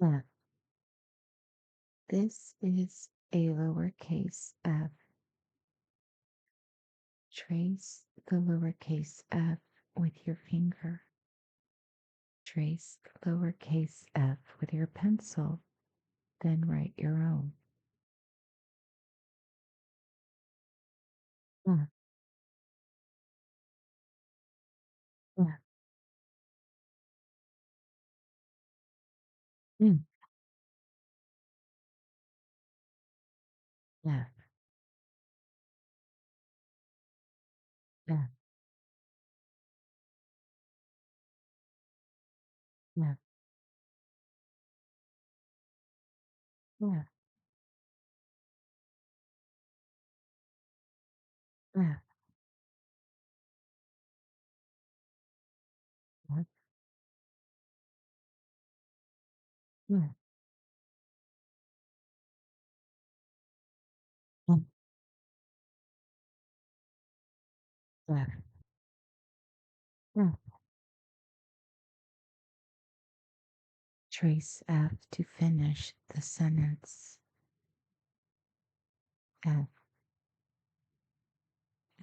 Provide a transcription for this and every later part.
F. This is a lowercase f. Trace the lowercase f with your finger. Trace the lowercase f with your pencil, then write your own. F, F, mm, F, F, F, F, F, F, F, F, F, F. Trace F to finish the sentence. F,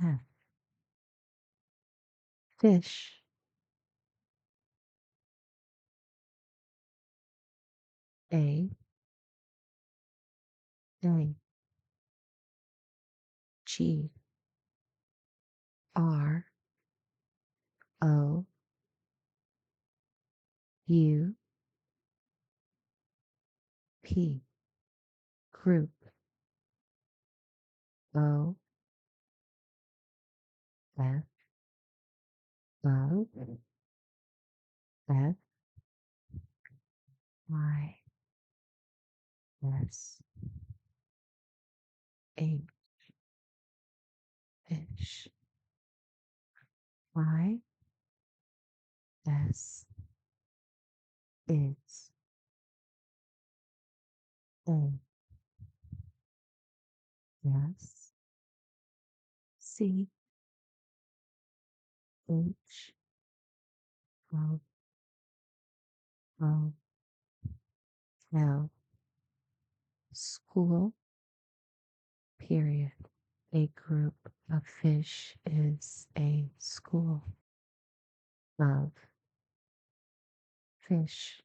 F. Fish. A, A, G, R, O, U, P. Group. O, F, O, F, I, S, H. Fish. I, S, is. A, S, C, H, O, O, L. School. Period. A group of fish is a school of fish.